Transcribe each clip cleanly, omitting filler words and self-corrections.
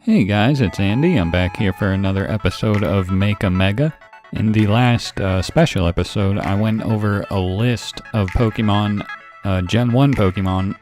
Hey guys, it's Andy. I'm back here for another episode of Make a Mega. In the last special episode, I went over a list of Pokemon, Gen 1 Pokemon,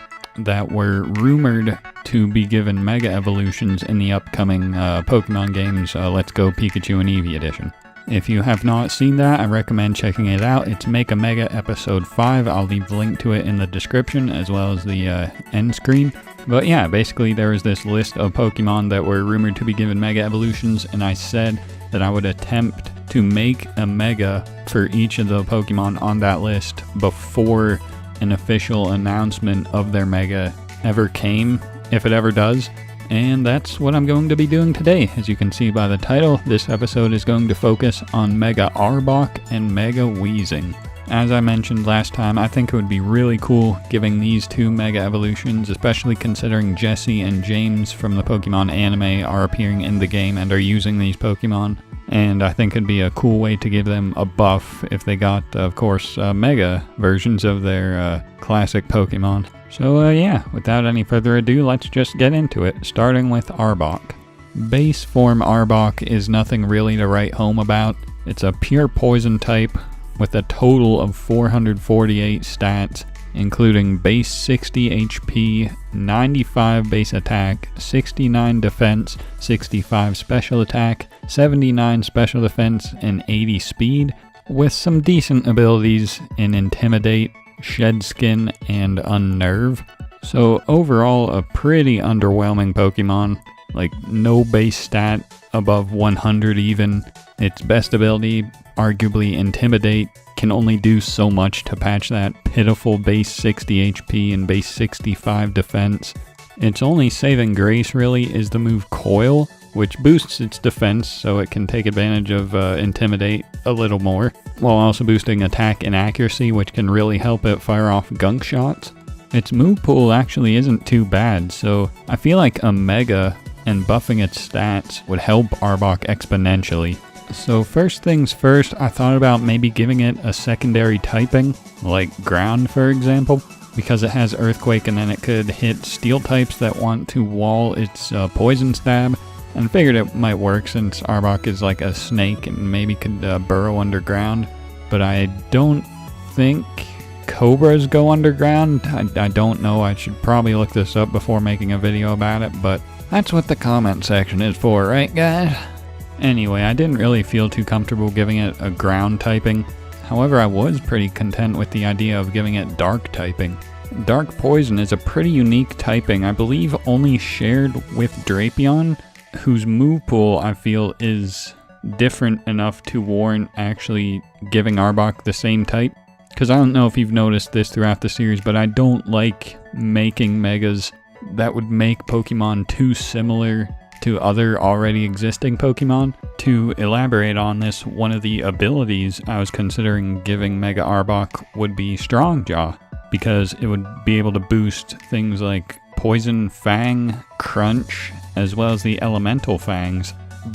that were rumored to be given Mega Evolutions in the upcoming Pokemon games, Let's Go Pikachu and Eevee Edition. If you have not seen that, I recommend checking it out. It's Make a Mega Episode 5. I'll leave the link to it in the description as well as the end screen. But yeah, basically there was this list of Pokemon that were rumored to be given Mega Evolutions, and I said that I would attempt to make a Mega for each of the Pokemon on that list before an official announcement of their Mega ever came, if it ever does. And that's what I'm going to be doing today. As you can see by the title, this episode is going to focus on Mega Arbok and Mega Weezing. As I mentioned last time, I think it would be really cool giving these two Mega Evolutions, especially considering Jessie and James from the Pokemon anime are appearing in the game and are using these Pokemon. And I think it'd be a cool way to give them a buff if they got, of course, Mega versions of their classic Pokemon. So yeah, without any further ado, let's just get into it, starting with Arbok. Base form Arbok is nothing really to write home about. It's a pure poison type with a total of 448 stats, including base 60 HP, 95 base attack, 69 defense, 65 special attack, 79 special defense, and 80 speed, with some decent abilities in Intimidate, Shed Skin, and Unnerve. So overall, a pretty underwhelming Pokemon. Like, no base stat above 100 even. Its best ability, arguably Intimidate, can only do so much to patch that pitiful base 60 HP and base 65 defense. Its only saving grace really is the move Coil, which boosts its defense so it can take advantage of Intimidate a little more, while also boosting attack and accuracy, which can really help it fire off gunk shots. Its move pool actually isn't too bad, so I feel like a Mega and buffing its stats would help Arbok exponentially. So first things first, I thought about maybe giving it a secondary typing, like Ground for example, because it has Earthquake and then it could hit Steel types that want to wall its Poison Stab, and figured it might work since Arbok is like a snake and maybe could burrow underground. But I don't think Cobras go underground. I don't know, I should probably look this up before making a video about it, but that's what the comment section is for, right guys? Anyway, I didn't really feel too comfortable giving it a ground typing. However, I was pretty content with the idea of giving it dark typing. Dark Poison is a pretty unique typing, I believe only shared with Drapion, whose move pool I feel is different enough to warrant actually giving Arbok the same type. Because I don't know if you've noticed this throughout the series, but I don't like making Megas that would make Pokemon too similar to other already existing Pokemon. To elaborate on this, one of the abilities I was considering giving Mega Arbok would be Strong Jaw, because it would be able to boost things like Poison Fang, Crunch, as well as the Elemental Fangs.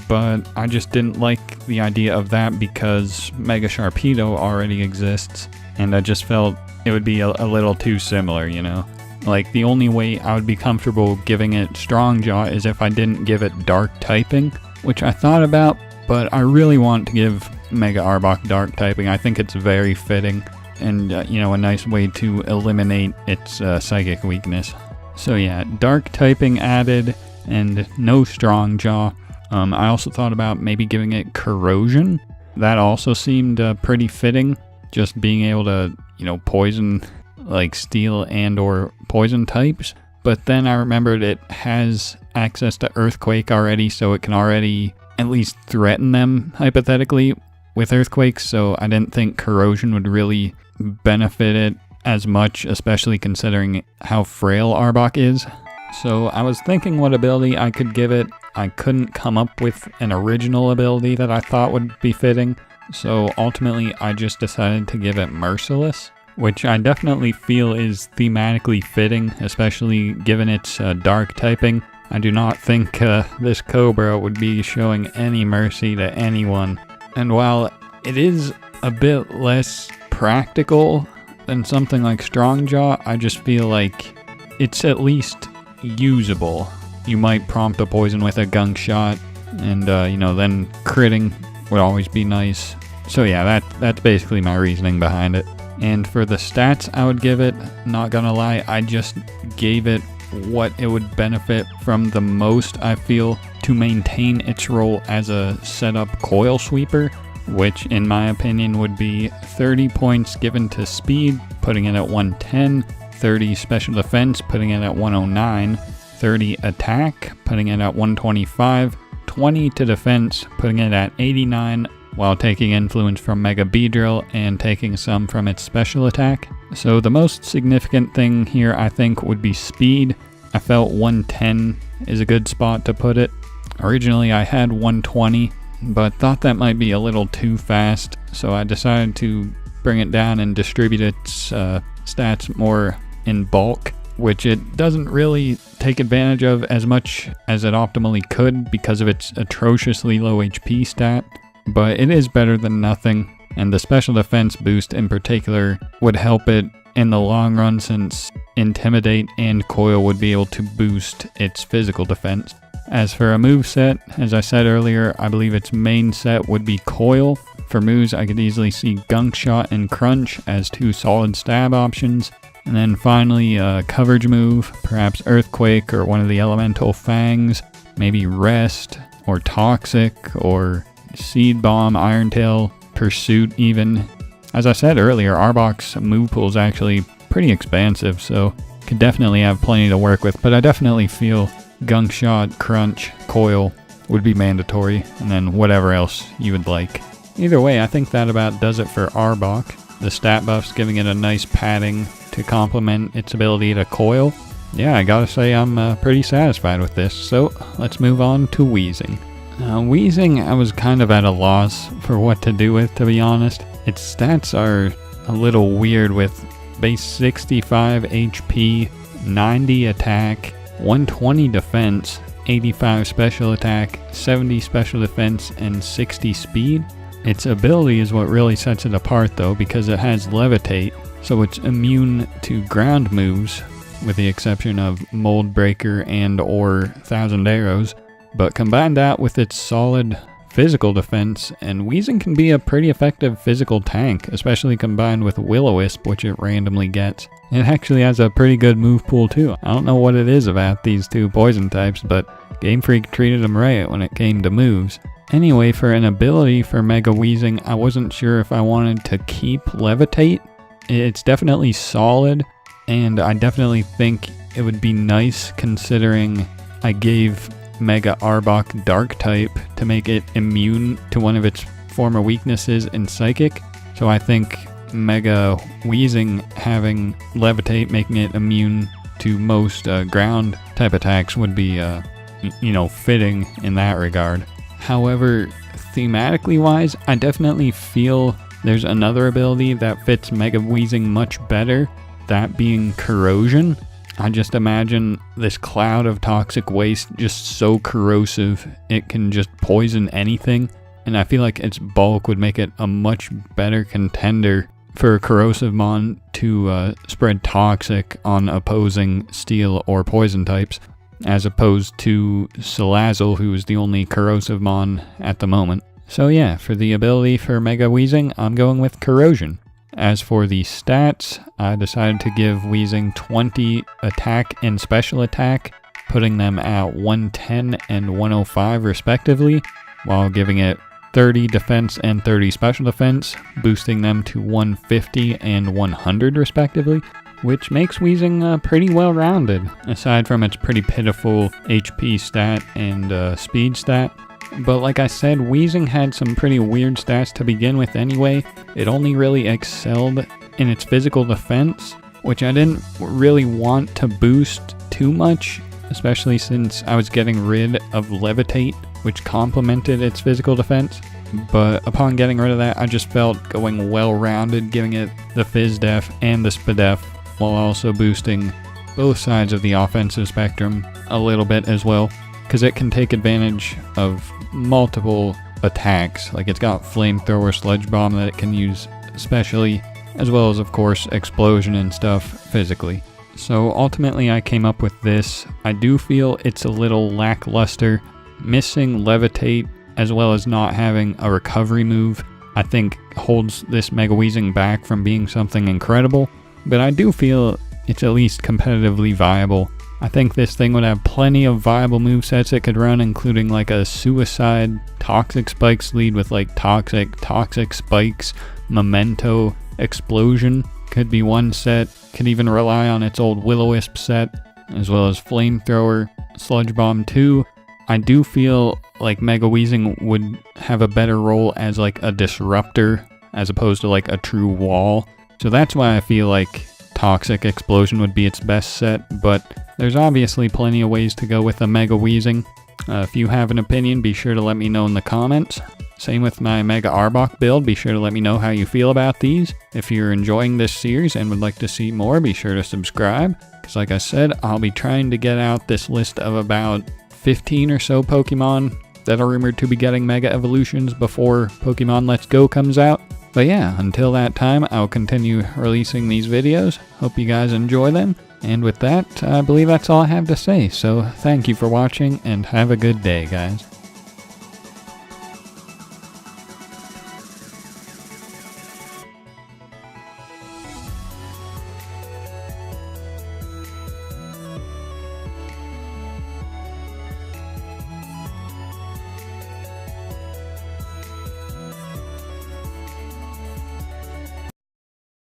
But I just didn't like the idea of that because Mega Sharpedo already exists, and I just felt it would be a little too similar, you know? Like, the only way I would be comfortable giving it Strong Jaw is if I didn't give it Dark typing, which I thought about, but I really want to give Mega Arbok Dark typing. I think it's very fitting and, you know, a nice way to eliminate its psychic weakness. So yeah, Dark typing added and no Strong Jaw. I also thought about maybe giving it Corrosion. That also seemed pretty fitting, just being able to, you know, poison like Steel and or Poison types. But then I remembered it has access to Earthquake already, so it can already at least threaten them hypothetically with Earthquakes, so I didn't think Corrosion would really benefit it as much, especially considering how frail Arbok is. So I was thinking what ability I could give it. I couldn't come up with an original ability that I thought would be fitting, so ultimately I just decided to give it Merciless, which I definitely feel is thematically fitting, especially given its dark typing. I do not think this Cobra would be showing any mercy to anyone. And while it is a bit less practical than something like Strong Jaw, I just feel like it's at least usable. you might prompt a poison with a gunk shot, and then critting would always be nice. So yeah, that's basically my reasoning behind it. And for the stats I would give it, not gonna lie, I just gave it what it would benefit from the most, I feel, to maintain its role as a setup coil sweeper, which in my opinion would be 30 points given to speed, putting it at 110, 30 special defense, putting it at 109, 30 attack, putting it at 125, 20 to defense, putting it at 89, while taking influence from Mega Beedrill and taking some from its special attack. So the most significant thing here I think would be speed. I felt 110 is a good spot to put it. Originally I had 120, but thought that might be a little too fast, so I decided to bring it down and distribute its stats more in bulk, which it doesn't really take advantage of as much as it optimally could because of its atrociously low HP stat. But it is better than nothing, and the special defense boost in particular would help it in the long run, since Intimidate and Coil would be able to boost its physical defense. As for a moveset, as I said earlier, I believe its main set would be Coil. For moves, I could easily see Gunk Shot and Crunch as two solid stab options. And then finally, a coverage move, perhaps Earthquake or one of the Elemental Fangs, maybe Rest or Toxic or Seed Bomb, Iron Tail, Pursuit even. As I said earlier, Arbok's move pool is actually pretty expansive, so could definitely have plenty to work with, but I definitely feel Gunk Shot, Crunch, Coil would be mandatory, and then whatever else you would like. Either way, I think that about does it for Arbok. The stat buffs giving it a nice padding to complement its ability to Coil. Yeah, I gotta say I'm pretty satisfied with this, so let's move on to Wheezing. Wheezing, I was kind of at a loss for what to do with, to be honest. Its stats are a little weird with base 65 HP, 90 attack, 120 defense, 85 special attack, 70 special defense, and 60 speed. Its ability is what really sets it apart though, because it has Levitate, so it's immune to ground moves, with the exception of Mold Breaker and or Thousand Arrows. But combine that with its solid physical defense, and Wheezing can be a pretty effective physical tank, especially combined with Will-O-Wisp, which it randomly gets. It actually has a pretty good move pool too. I don't know what it is about these two poison types, but Game Freak treated them right when it came to moves. Anyway, for an ability for Mega Wheezing, I wasn't sure if I wanted to keep Levitate. It's definitely solid, and I definitely think it would be nice considering I gave Mega Arbok Dark type to make it immune to one of its former weaknesses in Psychic. So I think Mega Wheezing having Levitate, making it immune to most ground type attacks would be, fitting in that regard. However, thematically wise, I definitely feel there's another ability that fits Mega Wheezing much better, that being Corrosion. I just imagine this cloud of toxic waste just so corrosive it can just poison anything, and I feel like its bulk would make it a much better contender for a corrosive mon to spread toxic on opposing steel or poison types, as opposed to Salazzle, who is the only corrosive mon at the moment. So yeah, for the ability for Mega Wheezing, I'm going with Corrosion. As for the stats, I decided to give Wheezing 20 attack and special attack, putting them at 110 and 105 respectively, while giving it 30 defense and 30 special defense, boosting them to 150 and 100 respectively, which makes Wheezing pretty well rounded, aside from its pretty pitiful HP stat and speed stat. But like I said, Wheezing had some pretty weird stats to begin with anyway. It only really excelled in its physical defense, which I didn't really want to boost too much, especially since I was getting rid of Levitate, which complemented its physical defense. But upon getting rid of that, I just felt going well-rounded, giving it the Phys Def and the Spadef, while also boosting both sides of the offensive spectrum a little bit as well, because it can take advantage of multiple attacks. Like, it's got Flamethrower, Sludge Bomb that it can use especially, as well as of course Explosion and stuff physically. So ultimately I came up with this. I do feel it's a little lackluster, missing Levitate as well as not having a recovery move. I think holds this Mega Weezing back from being something incredible, but I do feel it's at least competitively viable. I think this thing would have plenty of viable movesets it could run, including like a Suicide, Toxic Spikes lead with like Toxic Spikes, Memento, Explosion. Could be one set. Could even rely on its old Will-O-Wisp set, as well as Flamethrower, Sludge Bomb 2. I do feel like Mega Weezing would have a better role as like a disruptor as opposed to like a true wall. So that's why I feel like Toxic Explosion would be its best set, but there's obviously plenty of ways to go with a Mega Weezing. If you have an opinion, be sure to let me know in the comments. Same with my Mega Arbok build, be sure to let me know how you feel about these. If you're enjoying this series and would like to see more, be sure to subscribe, because like I said, I'll be trying to get out this list of about 15 or so Pokemon that are rumored to be getting Mega Evolutions before Pokemon Let's Go comes out. But yeah, until that time, I'll continue releasing these videos. Hope you guys enjoy them. And with that, I believe that's all I have to say. So thank you for watching and have a good day, guys.